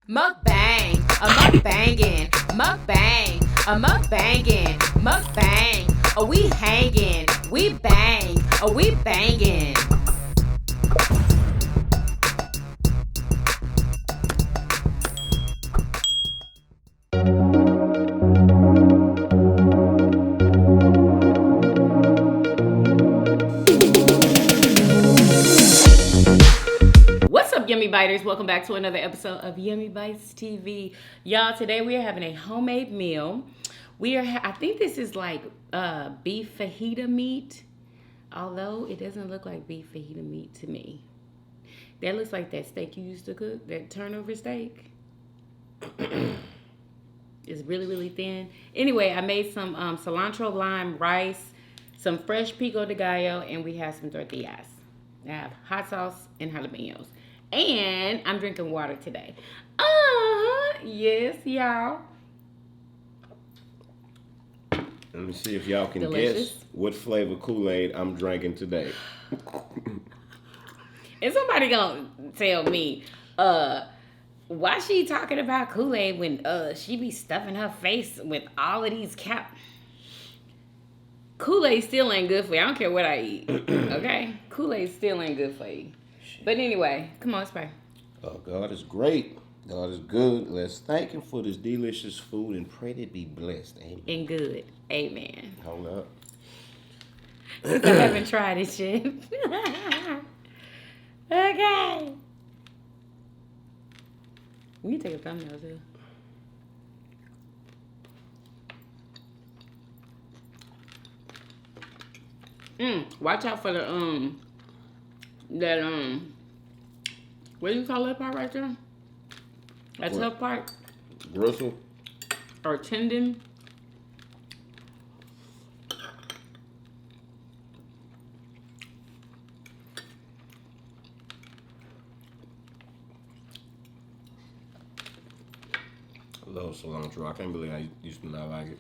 Mukbang, a mukbangin', mukbang, a mukbangin', mukbang. Oh, we hangin', we bang, oh, we bangin'. What's up, Yummy Biters? Welcome back to another episode of Yummybitestv. Y'all, today we are having a homemade meal. I think this is like beef fajita meat, although it doesn't look like beef fajita meat to me. That looks like that steak you used to cook, that turnover steak. It's really, really thin. Anyway, I made some cilantro lime rice, some fresh pico de gallo, and we have some tortillas. I have hot sauce and jalapenos. And I'm drinking water today. Yes, y'all. Let me see if y'all can Delicious. guess what flavor Kool-Aid I'm drinking today. Is somebody gonna tell me why she talking about Kool-Aid when she be stuffing her face with all of these Kool-Aid still ain't good for you. I don't care what I eat. Okay? Kool-Aid still ain't good for you. But anyway, come on, let's pray. Oh, God is great. God is good. Let's thank Him for this delicious food and pray that it be blessed. Amen. And good. Amen. Hold up. I haven't tried it yet. Okay. You can take a thumbnail too. Watch out for the what do you call that part right there? That What? tough part Gristle. or tendon. I love cilantro. I can't believe I used to not like it.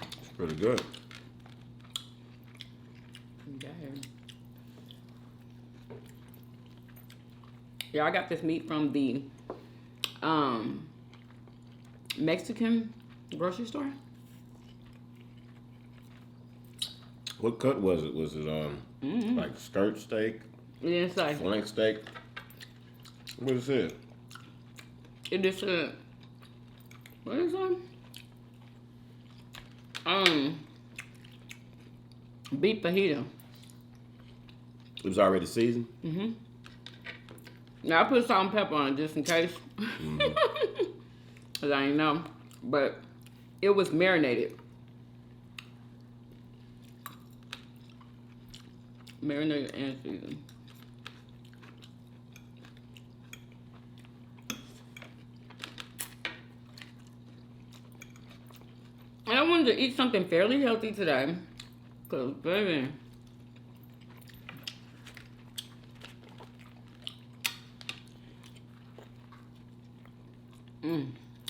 It's pretty good. Yeah, I got this meat from the Mexican grocery store. What cut was it? Was it like skirt steak, It didn't say. flank steak? What is it? It just said, what is it? Beef fajita. It was already seasoned. Now I put salt and pepper on it just in case, cause I didn't know, but it was marinated. Marinated and seasoned. And I wanted to eat something fairly healthy today, cause baby,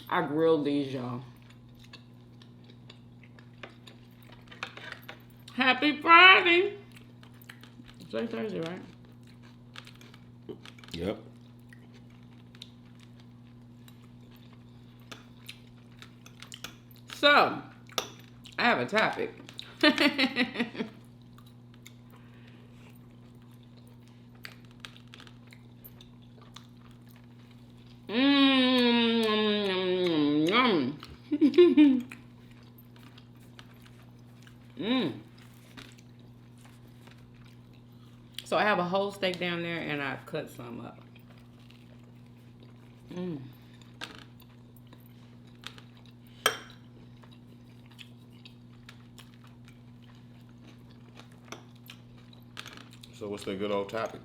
I grilled these, y'all. Happy Friday! It's like Thursday, right? Yep. So, I have a topic. Yum. So I have a whole steak down there and I cut some up. So what's that good old topic?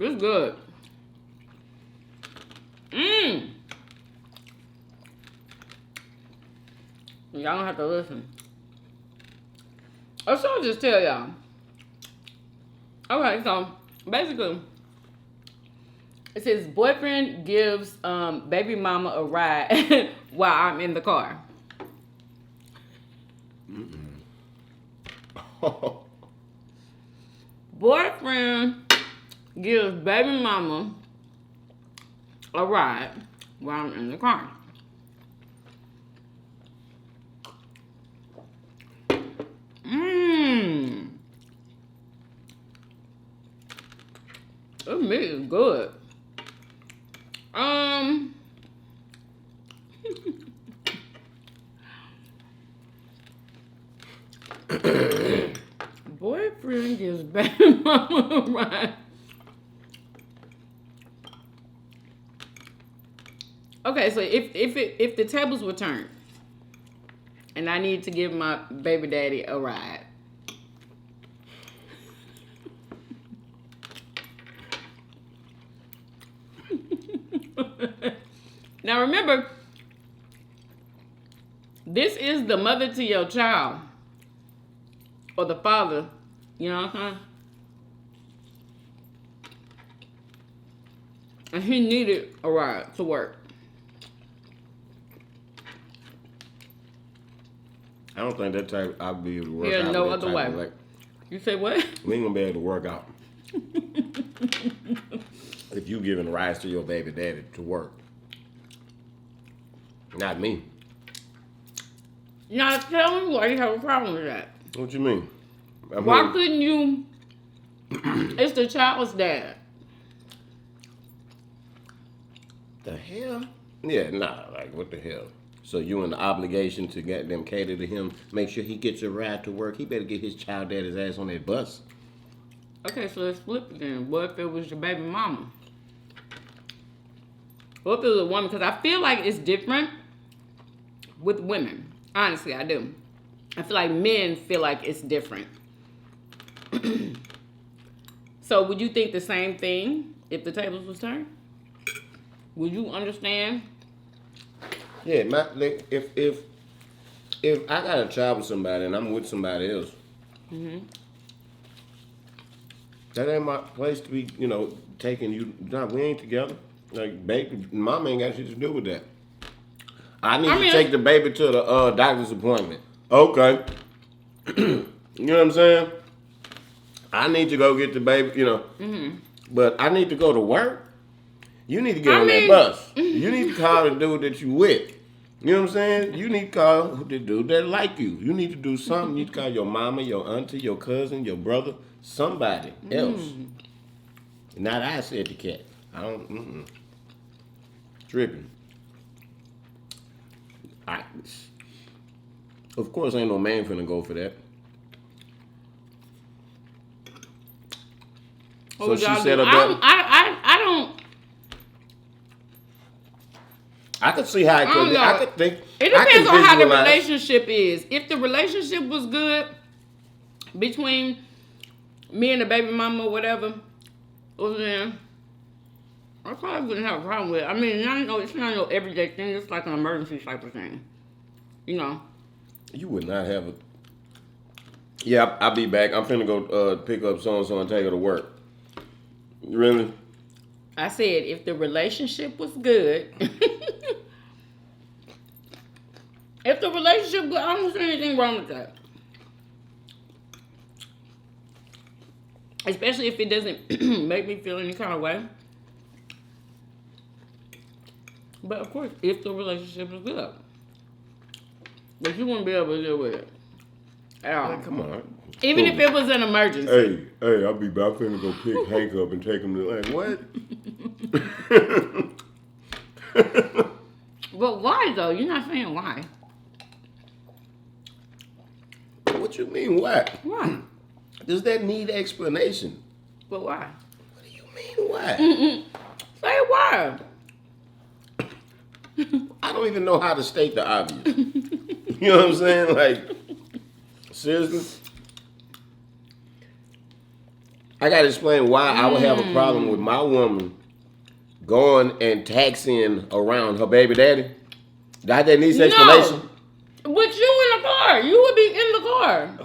It's good. Y'all don't have to listen. Or so I'll just tell y'all. Okay, so basically, it says boyfriend gives baby mama a ride while I'm in the car. Boyfriend gives baby mama a ride while I'm in the car. This meat is good. Boyfriend gives baby mama a ride. Okay, so if the tables were turned and I need to give my baby daddy a ride, now remember, this is the mother to your child or the father, you know what I'm saying? And he needed a ride to work. I don't think that type I'll be able to work Yeah, out. no that other type way. of, like, You say what? we ain't gonna be able to work out. If you giving rides to your baby daddy to work. Not me. Now tell me why you have a problem with that. What you mean? Why couldn't you? It's the child's dad. The hell? Yeah, nah, like what the hell? So you in the obligation to get them cater to him, make sure he gets a ride to work. He better get his child daddy's ass on that bus. Okay, so let's flip it then. What if it was your baby mama? What if it was a woman? Because I feel like it's different with women. Honestly, I do. I feel like men feel like it's different. So would you think the same thing if the tables was turned? Would you understand? Yeah, if I got a child with somebody and I'm with somebody else, that ain't my place to be, taking you. No, we ain't together. Like, baby, mama ain't got shit to do with that. I need to take the baby to the doctor's appointment. Okay. You know what I'm saying? I need to go get the baby, But I need to go to work. You need to get on that bus. You need to call the dude that you with. You know what I'm saying? You need to call the dude that like you. You need to do something. You need to call your mama, your auntie, your cousin, your brother, somebody else. Not I said the cat. I don't, Tripping. Of course, ain't no man finna go for that. So she set up that. I don't. I could see how it could be. I could think. It depends on how the relationship is. If the relationship was good between me and the baby mama or whatever, then I probably wouldn't have a problem with it. I mean, it's not no everyday thing. It's like an emergency type of thing. You would not have a. Yeah, I'll be back. I'm finna go pick up so-and-so and take her to work. Really? I said if the relationship was good. If the relationship good, I don't see anything wrong with that. Especially if it doesn't make me feel any kind of way. But of course, if the relationship is good. But you wouldn't be able to deal with it. At all. Man, come on. Even if it was an emergency. Hey, I'll be back. I'm finna go pick Hank up and take him to, like, what? But why, though? You're not saying why. What you mean, why? Why? Does that need explanation? But why? What do you mean, why? Say why. I don't even know how to state the obvious. You know what I'm saying? Like, seriously? I gotta explain why I would have a problem with my woman going and taxiing around her baby daddy. That needs explanation. With you in the car. You would be in the car.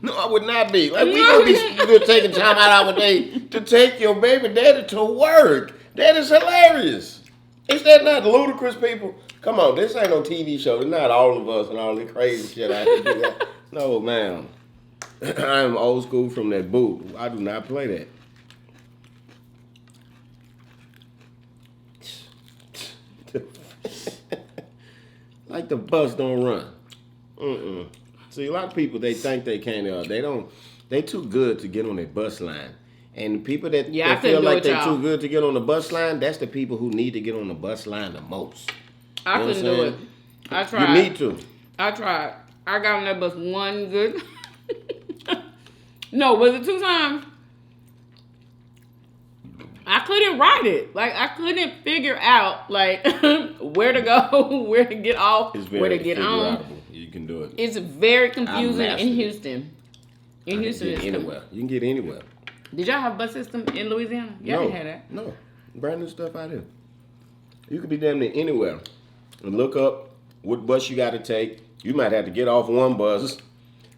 No, I would not be. Like, we gonna be taking time out of our day to take your baby daddy to work. That is hilarious. Is that not ludicrous, people? Come on, this ain't no TV show. It's not all of us and all the crazy shit I have to do that. No, ma'am. I'm old school from that boot. I do not play that. Like the bus don't run. See, a lot of people, they think they can't. They too good to get on that bus line. And the people that feel like they're too good to get on the bus line, that's the people who need to get on the bus line the most. I couldn't do it. I tried. You need to. I tried. I got on that bus one good. No, was it 2 times? I couldn't ride it. Like, I couldn't figure out, like, where to go, where to get off, where to get on. You can do it. It's very confusing in Houston. In Houston, it's anywhere. You can get anywhere. Did y'all have a bus system in Louisiana? Y'all didn't have that. No. Brand new stuff out here. You could be damn near anywhere and look up what bus you got to take. You might have to get off one bus.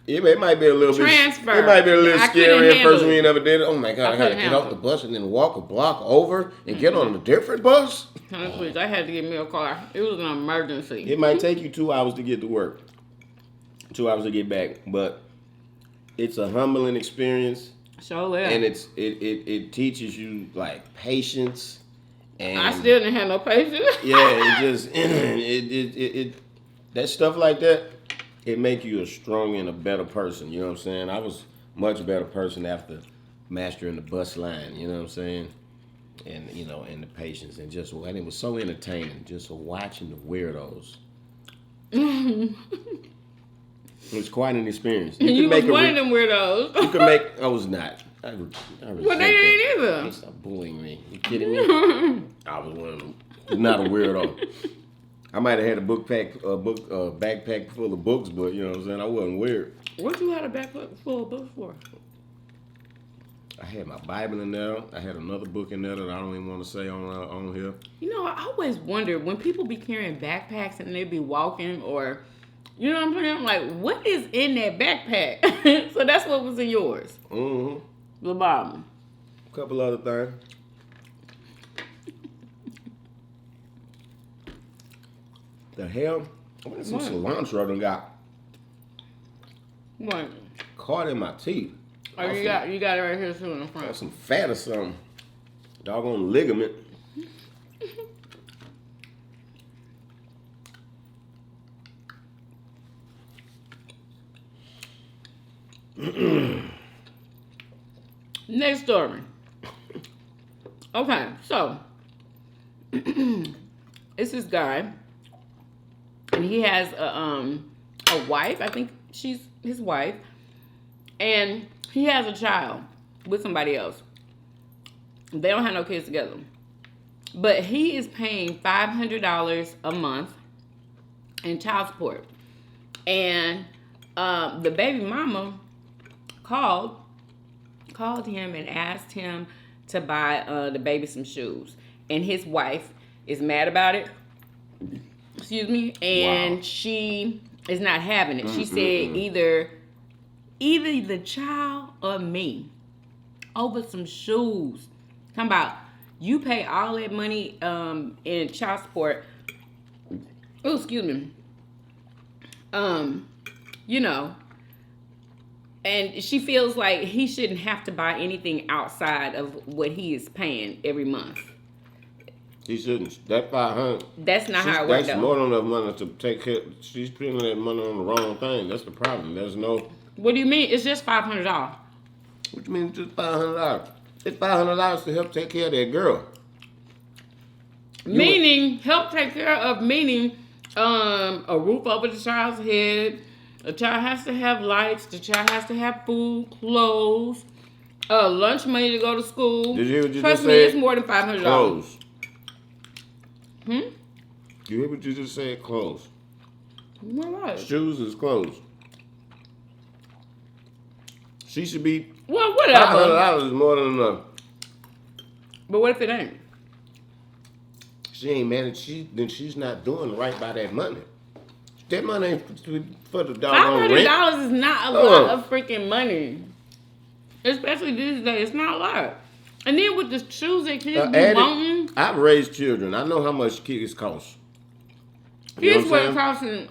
It might be a little Transfer. It might be a little scary at first when you never did it. Oh my God, I got to get off the bus and then walk a block over and get on a different bus. Please, I had to get me a car. It was an emergency. It might take you 2 hours to get to work. 2 hours to get back. But it's a humbling experience. Sure is. And it teaches you like patience, and I still didn't have no patience. Yeah, it that stuff like that, it make you a strong and a better person. You know what I'm saying? I was a much better person after mastering the bus line. You know what I'm saying? And and the patience and it was so entertaining just watching the weirdos. It was quite an experience. You was one of them weirdos. You could make. I was not. I well, they ain't either. They stopped bullying me. You kidding me? I was one of them. Not a weirdo. I might have had a backpack full of books, but you know what I'm saying. I wasn't weird. What you had a backpack full of books for? I had my Bible in there. I had another book in there that I don't even want to say on here. You know, I always wonder when people be carrying backpacks and they be walking or. You know what I'm saying? I'm like, what is in that backpack? So that's what was in yours. Mm-hmm. The bottom. A couple other things. The hell? Some cilantro done got what? Caught in my teeth. Oh, you got it right here too in the front. Some fat or something. Doggone ligament. Next story. Okay, so it's this guy, and he has a wife. I think she's his wife, and he has a child with somebody else. They don't have no kids together, but he is paying $500 a month in child support, and the baby mama called him and asked him to buy the baby some shoes. And his wife is mad about it. Excuse me. And she is not having it. She said either the child or me over some shoes. Talking about you pay all that money in child support. Oh, excuse me. You know. And she feels like he shouldn't have to buy anything outside of what he is paying every month. He shouldn't. That $500. That's not how it works. That's more than enough money to take care. She's spending that money on the wrong thing. That's the problem. There's no. What do you mean? It's just $500. What do you mean just $500? It's $500 to help take care of that girl. Help take care of a roof over the child's head. The child has to have lights. The child has to have food, clothes, lunch money to go to school. Did you hear what you Trust just me, said? it's more than $500. Clothes. You hear what you just said? Clothes. What? Shoes is clothes. She should be. Well, whatever. $500 is more than enough. But what if it ain't? She ain't managed. Then she's not doing right by that money. That money ain't for the doggone rent. $500 is not a lot of freaking money. Especially these days. It's not a lot. And then with the shoes that kids be wanting. I've raised children. I know how much kids cost. Kids wasn't costing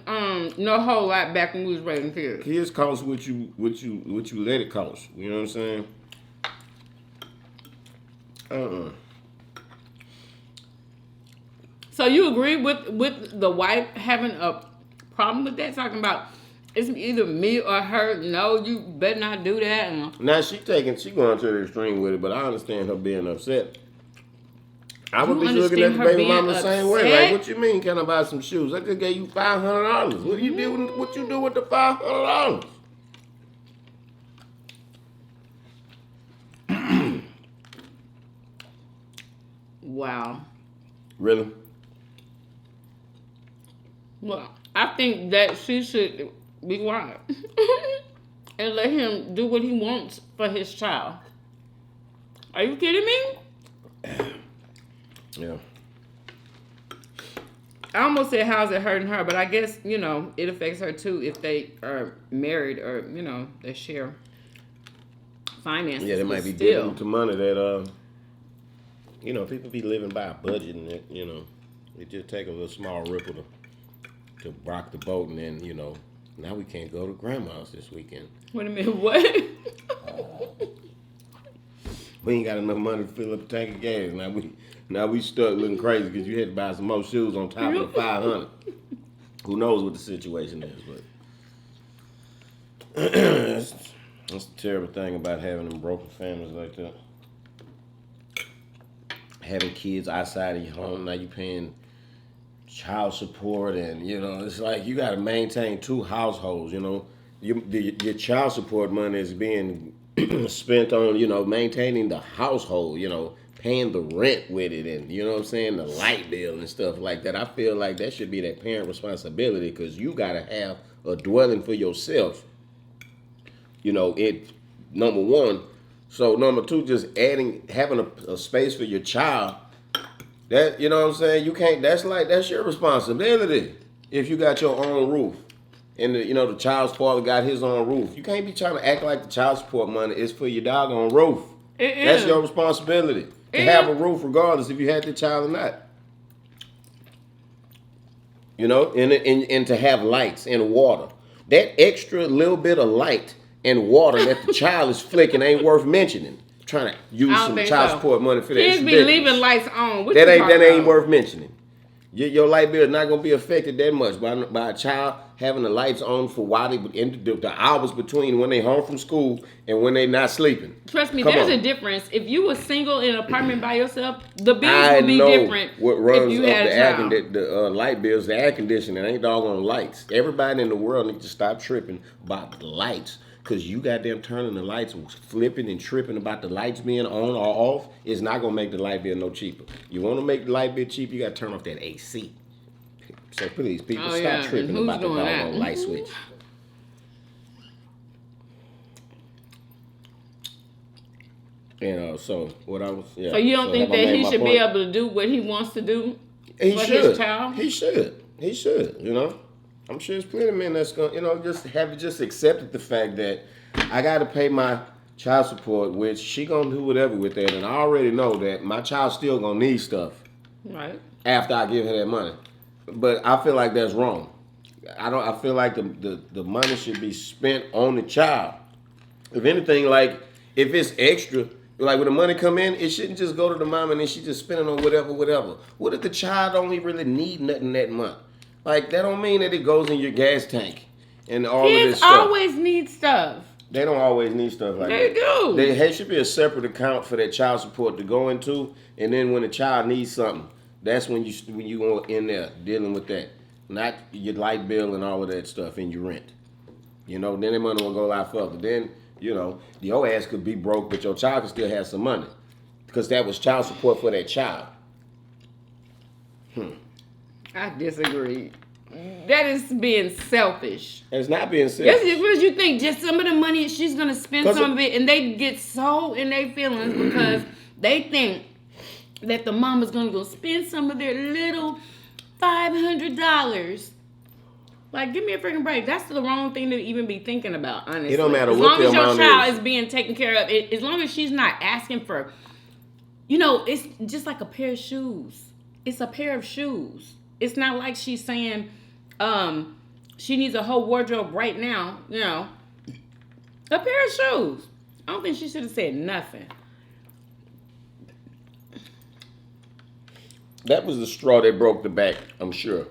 no whole lot back when we was raising kids. Kids cost what you let it cost. You know what I'm saying? So you agree with the wife having a problem with that? Talking about it's either me or her. No, you better not do that. Now she going to the extreme with it, but I understand her being upset. I would be looking at the baby mama the same way. Like, what you mean? Can I buy some shoes? I just gave you $500. What you do? What you do with the $500? Wow. Really? Well, I think that she should be quiet and let him do what he wants for his child. Are you kidding me? Yeah. I almost said, how's it hurting her? But I guess, it affects her too if they are married or, they share finances. Yeah, they might be giving to money that, people be living by a budget and, it just take a little small ripple to rock the boat. And then, now we can't go to grandma's this weekend. Wait a minute, what? We ain't got enough money to fill up a tank of gas. Now we stuck looking crazy because you had to buy some more shoes on top of the $500. Who knows what the situation is, but that's the terrible thing about having them broken families like that. Having kids outside of your home, now you paying child support, and it's like you got to maintain two households. Your child support money is being spent on maintaining the household, paying the rent with it, and the light bill and stuff like that. I feel like that should be that parent responsibility because you got to have a dwelling for yourself. It number one. So number two, just having a space for your child. That you can't. That's your responsibility. If you got your own roof, and the child's father got his own roof, you can't be trying to act like the child support money is for your doggone roof. That's your responsibility to have a roof, regardless if you had the child or not. And to have lights and water. That extra little bit of light and water that the child is flicking ain't worth mentioning. Trying to use some child support money for that. Kids be leaving lights on. That ain't worth mentioning. Your light bill is not gonna be affected that much by a child having the lights on for while they the hours between when they home from school and when they not sleeping. Trust me, there's a difference. If you were single in an apartment by yourself, the bills would be different. What runs if you up had the light bills, the air conditioning, ain't doggone lights. Everybody in the world needs to stop tripping about the lights. Because you goddamn turning the lights and flipping and tripping about the lights being on or off is not going to make the light bill no cheaper. You want to make the light bill cheap, you got to turn off that AC. So please, people, stop tripping about the doggone light switch. So what I was... Yeah, so you don't think that he should be able to do what he wants to do for his child? He should, I'm sure there's plenty of men that's gonna, just accepted the fact that I got to pay my child support, which she gonna do whatever with that, and I already know that my child's still gonna need stuff, right? After I give her that money, but I feel like that's wrong. I feel like the money should be spent on the child. If anything, like if it's extra, like when the money come in, it shouldn't just go to the mom and then she just spend it on whatever. What if the child don't even really need nothing that month? Like, that don't mean that it goes in your gas tank and all of this stuff. Kids always need stuff. They don't always need stuff like that. They do. There should be a separate account for that child support to go into, and then when the child needs something, that's when you go in there dealing with that. Not your light bill and all of that stuff and your rent. Then the money will go a lot further. Then, your ass could be broke, but your child could still have some money. Because that was child support for that child. I disagree. That is being selfish. It's not being selfish. Yes, what you think? Just some of the money she's gonna spend some of it, and they get so in their feelings because they think that the mama's gonna go spend some of their little $500. Like, give me a freaking break. That's the wrong thing to even be thinking about, honestly. It don't matter as what long as your child is being taken care of, as long as she's not asking for you know, it's just like a pair of shoes. It's a pair of shoes. It's not like she's saying, she needs a whole wardrobe right now. You know, a pair of shoes. I don't think she should have said nothing. That was the straw that broke the back, I'm sure.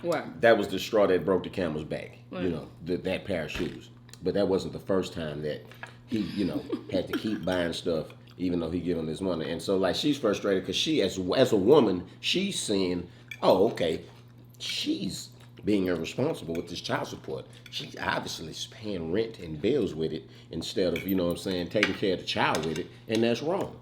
What? That was the straw that broke the camel's back. What? You know, that pair of shoes. But that wasn't the first time that he, you know, had to keep buying stuff even though he give him this money. And so, like, she's frustrated because she, as a woman, she's seeing, oh, okay, she's being irresponsible with this child support. She obviously is paying rent and bills with it instead of, you know what I'm saying, taking care of the child with it, and that's wrong.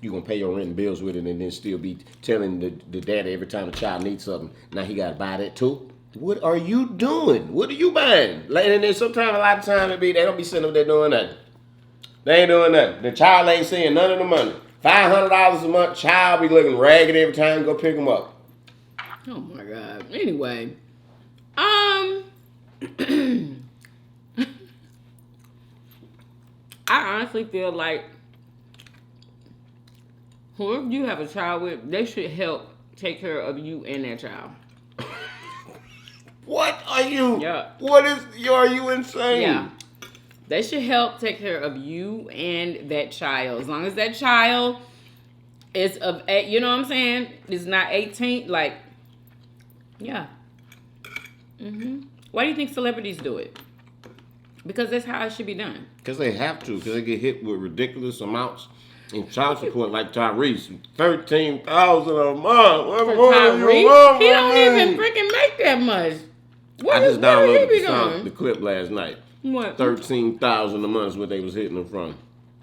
You're going to pay your rent and bills with it and then still be telling the daddy every time the child needs something, now he got to buy that too? What are you doing? What are you buying? Like, and then sometimes, a lot of times, they don't be sitting up there doing nothing. They ain't doing nothing. The child ain't seeing none of the money. $500 a month, child be looking ragged every time you go pick them up. Oh my God. Anyway, I honestly feel like whoever you have a child with, they should help take care of you and that child. What are you? Yeah. Are you insane? Yeah. They should help take care of you and that child. As long as that child is of, you know what I'm saying, is not 18, like, yeah. Why do you think celebrities do it? Because that's how it should be done. Because they have to. Because they get hit with ridiculous amounts in child support, like Tyrese, $13,000 a month. For Tyrese, he don't even freaking make that much. I just downloaded the doing? clip last night. What? $13,000 a month is what they was hitting him from.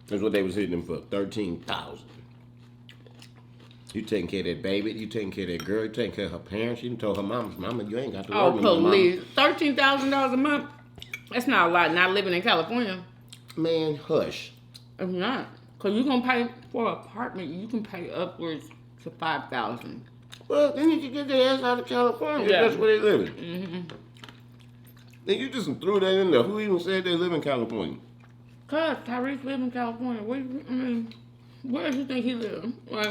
That's what they was hitting him for. $13,000. You taking care of that baby. You taking care of that girl. You taking care of her parents. She done told her mama, you ain't got to work no more. Police. $13,000 a month. That's not a lot. Not living in California. Man, hush. It's not. Because you're going to pay for an apartment. You can pay upwards to $5,000. Well, then you can get their ass out of California. Yeah. That's where they living. Then you just threw that in there. Who even said they live in California? Because Tyrese live in California. Where do you think he live? Like,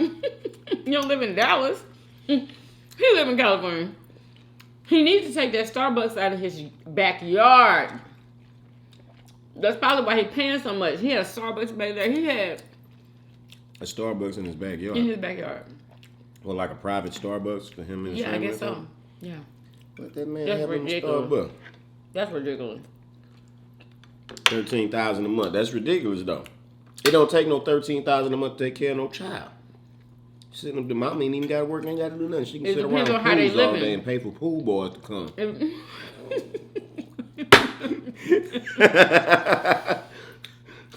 you don't live in Dallas. He live in California. He needs to take that Starbucks out of his backyard. That's probably why he paying so much. He had a Starbucks back there. He had a Starbucks in his backyard. In his backyard. Well, like a private Starbucks for him and his family? Yeah, I guess so. Yeah. But that man That's ridiculous. Starbucks. That's ridiculous. $13,000 a month. That's ridiculous, though. It don't take no $13,000 a month to take care of no child. Sitting up, the mom ain't even got to work, ain't got to do nothing. She can sit around pools all day and pay for pool boys to come.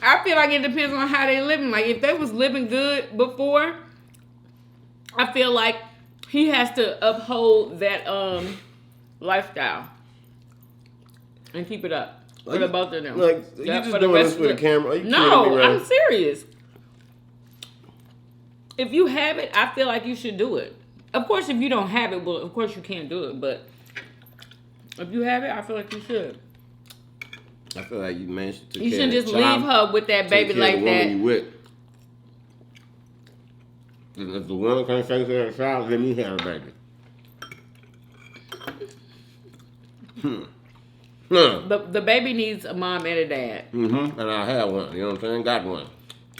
I feel like it depends on how they living. Like, if they was living good before, I feel like he has to uphold that lifestyle and keep it up for the both of them. Like, you just doing this for the camera? Are you No, I'm serious. If you have it, I feel like you should do it. Of course, if you don't have it, well, of course you can't do it. But if you have it, I feel like you should. I feel like you managed to. You shouldn't just leave her with that baby like that. You with. If the woman can't take care of the child, let me have a baby. The baby needs a mom and a dad. And I have one. You know what I'm saying? Got one.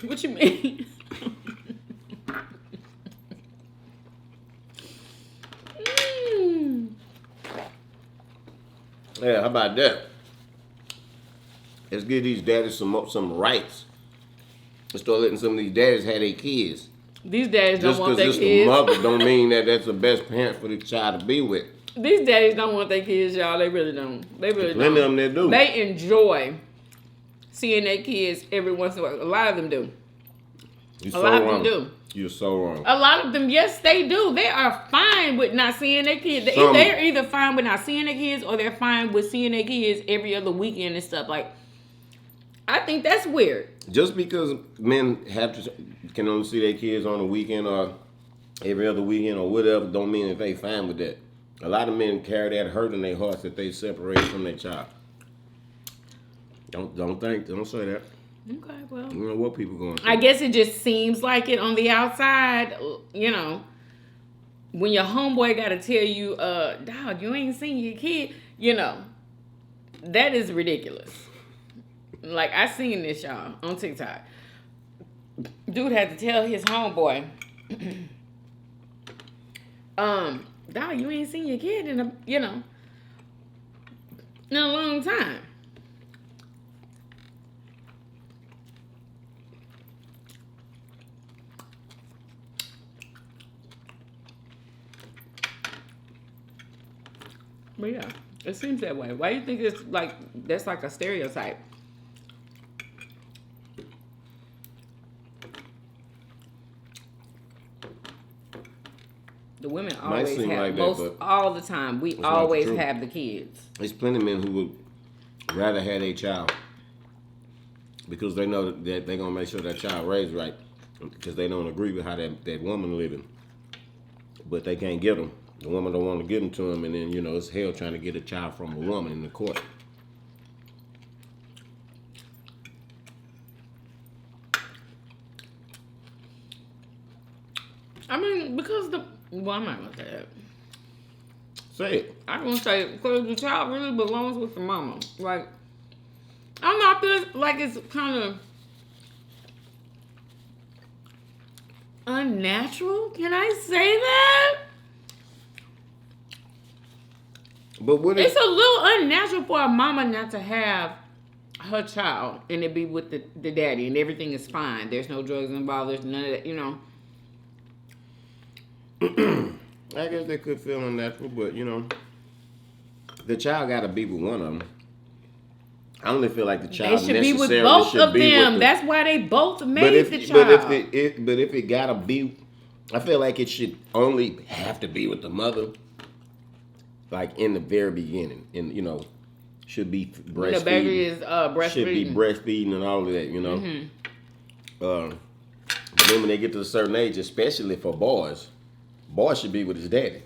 What you mean? Yeah, how about that? Let's give these daddies some rights. Let's start letting some of these daddies have their kids. These daddies don't want their kids. Just because it's the mother don't mean that that's the best parent for the child to be with. These daddies don't want their kids, y'all. They really don't. They really don't. Plenty of them that do. They enjoy seeing their kids every once in a while. A lot of them do. You're so wrong. A lot of them do. You're so wrong. A lot of them, yes, they do. They are fine with not seeing their kids. They're either fine with not seeing their kids or they're fine with seeing their kids every other weekend and stuff. Like, I think that's weird. Just because men can only see their kids on the weekend or every other weekend or whatever, don't mean that they fine with that. A lot of men carry that hurt in their hearts that they separate from their child. Don't say that. Okay, well. You know what people going through. I guess it just seems like it on the outside, you know. When your homeboy got to tell you, dog, you ain't seen your kid, you know. That is ridiculous. Like, I seen this, y'all, on TikTok. Dude had to tell his homeboy, dog, you ain't seen your kid in a long time. But yeah, it seems that way. Why do you think it's like, that's like a stereotype? The women always have, like that, all the time, we always have the kids. There's plenty of men who would rather have a child because they know that they're going to make sure that child raised right because they don't agree with how that woman living. But they can't get them. The woman don't want to give them to them, and then, you know, it's hell trying to get a child from a woman in the court. I mean, because well, I'm not going to say that. Say it. I'm going to say, because the child really belongs with the mama. Like, I don't know, I feel like it's kind of unnatural. Can I say that? But it's a little unnatural for a mama not to have her child and it be with the daddy and everything is fine. There's no drugs involved. There's none of that, you know. I guess they could feel unnatural, but, you know, the child got to be with one of them. I only feel like the child should be with both of them. That's why they both made the child. But if it got to be, I feel like it should only have to be with the mother. Like in the very beginning, and you know, should be breastfeeding. The baby is breastfeeding. Should be breastfeeding and all of that, you know. Mm-hmm. But then when they get to a certain age, especially for boys should be with his daddy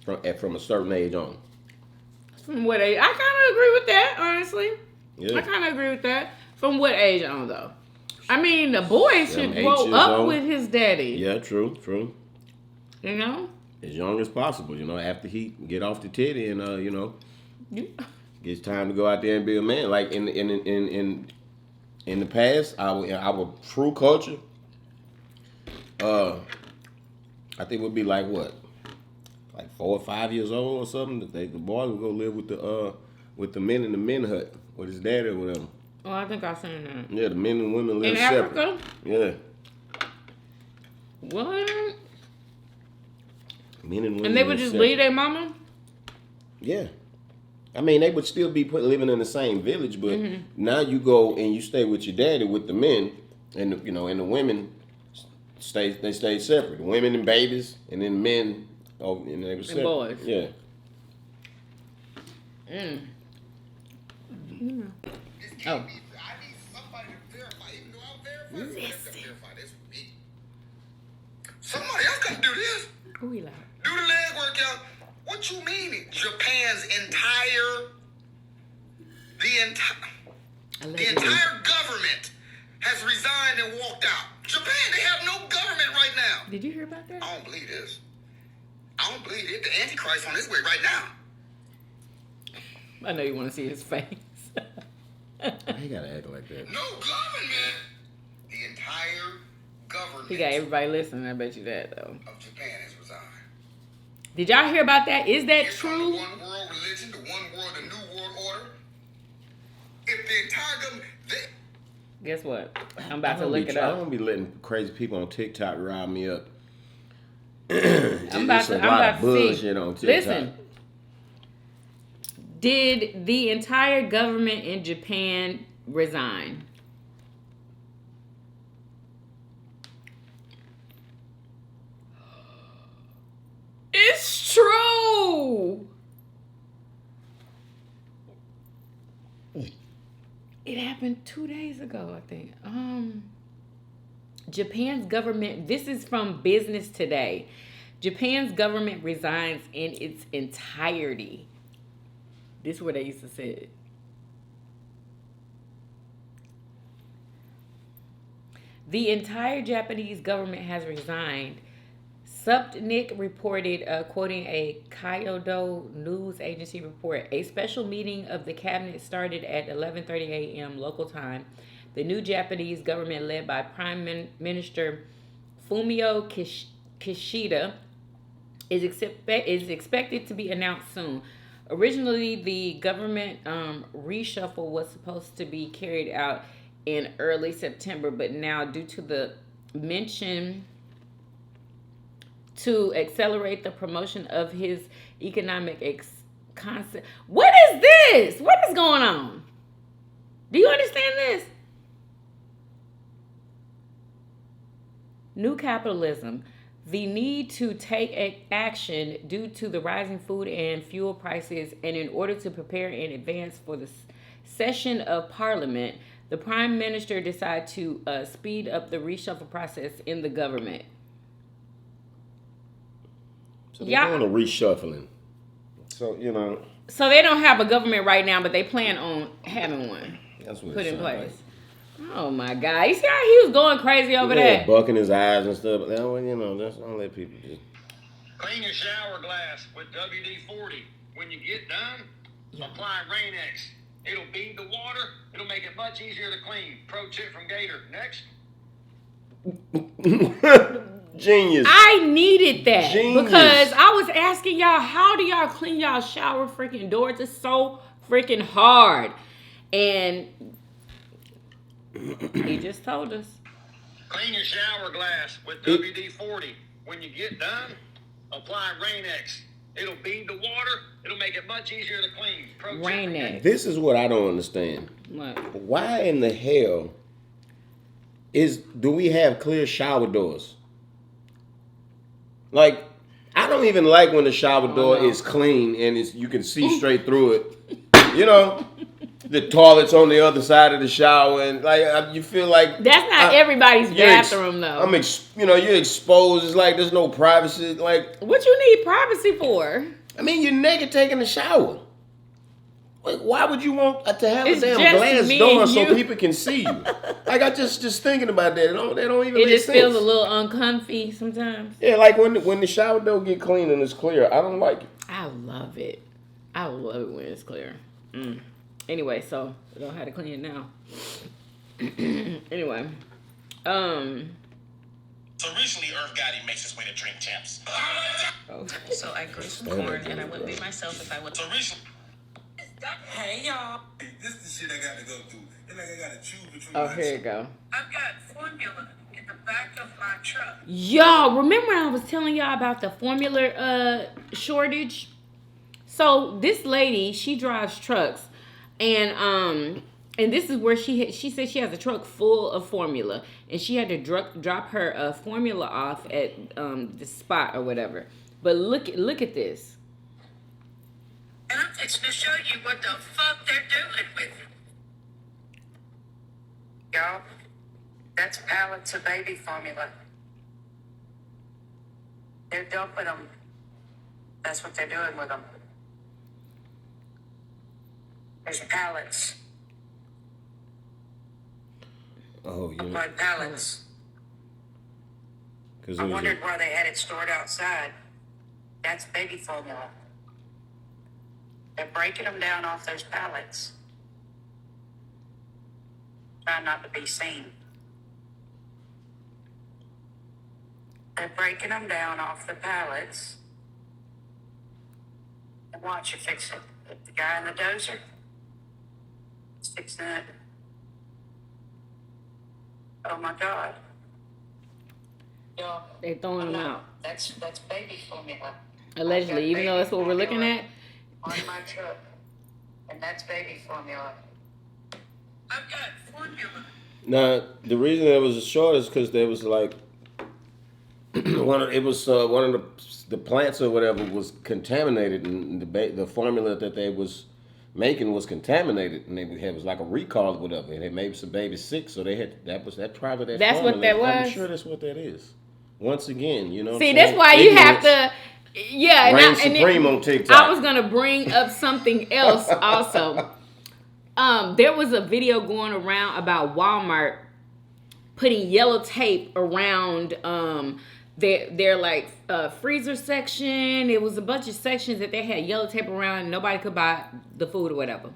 from a certain age on. From what age? I kind of agree with that, honestly. Yeah. I kind of agree with that. From what age on, though? I mean, the boy should grow up with his daddy. Yeah, true. You know? As young as possible, you know, after he get off the titty and you know, it's time to go out there and be a man. Like in the past, our true culture, I think it would be like what, like 4 or 5 years old or something. The boy would go live with the men in the men hut with his daddy or whatever. Oh, I think I've seen that. Yeah, the men and women live in separate. Africa. Yeah. What? Men and women. And they would just leave their mama? Yeah. I mean, they would still be living in the same village, but now you go and you stay with your daddy with the men, and and the women stay separate. The women and babies, and then men, and they were separate. And boys. Yeah. Oh. I need somebody to verify, even though I'll verify this with me. Somebody else got to do this. Who he like? Do the leg workout. What you mean? Japan's entire government has resigned and walked out. Japan, they have no government right now. Did you hear about that? I don't believe this. I don't believe it. The Antichrist on his way right now. I know you want to see his face. He gotta act like that. No government. The entire government. He got everybody listening. I bet you that though. Of Japan has resigned. Did y'all hear about that? Is that true? The one world religion, the one world, the new world order. If the entire government, guess what? I'm about to look it up. I don't be letting crazy people on TikTok rile me up. I'm about to see. On TikTok. Listen. Did the entire government in Japan resign? It's true. It happened 2 days ago, I think. Japan's government, this is from Business Today. Japan's government resigns in its entirety. This is what they used to say. The entire Japanese government has resigned. Sputnik reported, quoting a Kyodo news agency report, a special meeting of the cabinet started at 11:30 a.m. local time. The new Japanese government, led by Prime Minister Fumio Kishida, is expected to be announced soon. Originally, the government reshuffle was supposed to be carried out in early September, but now, due to the mention to accelerate the promotion of his economic concept. What is this? What is going on? Do you understand this? New capitalism. The need to take action due to the rising food and fuel prices, and in order to prepare in advance for the session of Parliament, the Prime Minister decided to speed up the reshuffle process in the government. So they're doing a reshuffling. So, you know. So they don't have a government right now, but they plan on having one That's what put in place. Like. Oh my God! You see how he was going crazy over there? Bucking his eyes and stuff. But well, you know, that's don't let people do. Clean your shower glass with WD-40. When you get done, apply Rain-X. It'll bead the water. It'll make it much easier to clean. Pro tip from Gator. Next. Genius. I needed that. Genius. Because I was asking y'all, how do y'all clean y'all shower freaking doors? It's so freaking hard. And he just told us. Clean your shower glass with WD-40. When you get done, apply Rain-X. It'll bead the water. It'll make it much easier to clean. Pro tip. Rain-X. This is what I don't understand. What? Why in the hell do we have clear shower doors? Like, I don't even like when the shower door is clean and you can see straight through it. You know, the toilet's on the other side of the shower, and like you feel like that's not everybody's bathroom though. You're exposed. It's like there's no privacy. Like, what you need privacy for? I mean, you're naked taking a shower. Like, why would you want to have It's a damn just glass me door and so you. people can see you? Like, I just thinking about that. They don't even. It make just sense. feels a little uncomfy sometimes. Yeah, like when the shower door get clean and it's clear, I don't like it. I love it. I love it when it's clear. Anyway, so I don't have to clean it now. Anyway, So recently, Earth Gotti makes his way to Drink Champs. So I grew some corn, and I wouldn't be myself if I would. So recently, Hey y'all, This is the shit I gotta go through. It's like I gotta choose between oh, here you go. I've got formula in the back of my truck. Y'all, remember I was telling y'all about the formula shortage? So this lady, she drives trucks, and this is where she said she has a truck full of formula, and she had to drop her formula off at the spot or whatever. But look at this. And I'm fixing to show you what the fuck they're doing with it. Y'all, that's pallets of baby formula. They're dumping them. That's what they're doing with them. There's pallets. Oh, yeah. Blood pallets. Because I wondered why they had it stored outside. That's baby formula. They're breaking them down off those pallets. Try not to be seen. They're breaking them down off the pallets. And watch you fix it. The guy in the dozer sticks in it. Oh my God. Y'all, They throwing them out. That's baby formula. Allegedly, even though that's what we're looking at. On my truck. And that's baby formula. I've got formula. now the reason it was short is because there was like one of the plants or whatever was contaminated, and the formula that they was making was contaminated, and it was like a recall or whatever, and it made some babies sick, so they had that trial of that. That's what formula. that I'm was? sure that's what that is. Once again, you know. See, that's why you have to. Yeah, reign supreme on TikTok. I was gonna bring up something else also. There was a video going around about Walmart putting yellow tape around their like freezer section. It was a bunch of sections that they had yellow tape around and nobody could buy the food or whatever.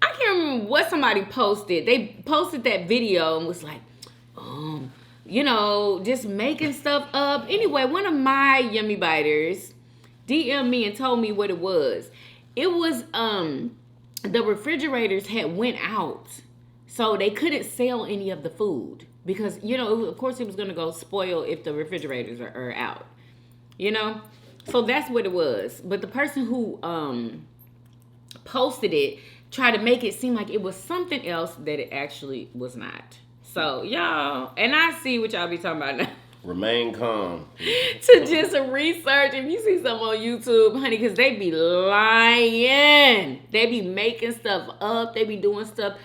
I can't remember what somebody posted. They posted that video and was like, you know, just making stuff up. Anyway, one of my Yummy Biters DM'd me and told me what it was. It was the refrigerators had went out, so they couldn't sell any of the food because, you know, of course it was going to go spoil if the refrigerators are out, you know? So that's what it was. But the person who posted it tried to make it seem like it was something else that it actually was not. So, y'all, and I see what y'all be talking about now. Remain calm. To just research. If you see something on YouTube, honey, because they be lying. They be making stuff up. They be doing stuff,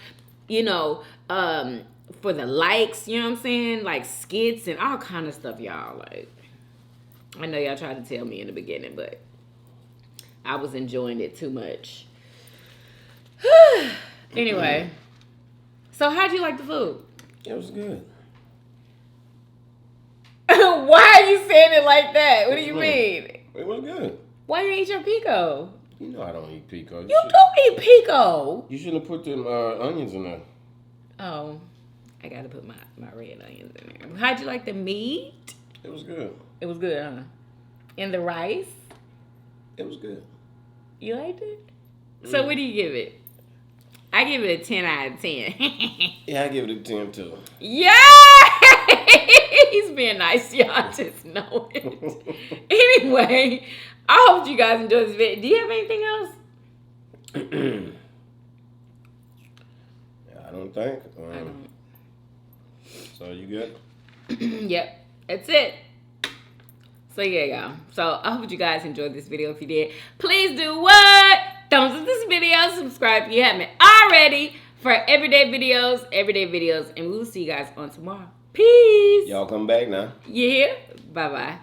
you know, for the likes, you know what I'm saying? Like skits and all kind of stuff, y'all. Like, I know y'all tried to tell me in the beginning, but I was enjoying it too much. Anyway, so how'd you like the food? It was good. Why are you saying it like that? What do you mean? It was good. Why you eat your pico? You know I don't eat pico. You do eat pico. You shouldn't have put them onions in there. Oh, I gotta put my red onions in there. How'd you like the meat? It was good. It was good, huh? And the rice? It was good. You liked it? So what do you give it? I give it a 10 out of 10. Yeah, I give it a 10 too. Yeah! He's being nice, y'all. Just know it. Anyway, I hope you guys enjoyed this video. Do you have anything else? I don't think. I don't. So you good? Yep, that's it. So yeah, y'all. So I hope you guys enjoyed this video. If you did, please do what? Thumbs up this video. Subscribe if you haven't already for everyday videos, and we will see you guys on tomorrow. Peace. Y'all come back now. Yeah. Bye-bye.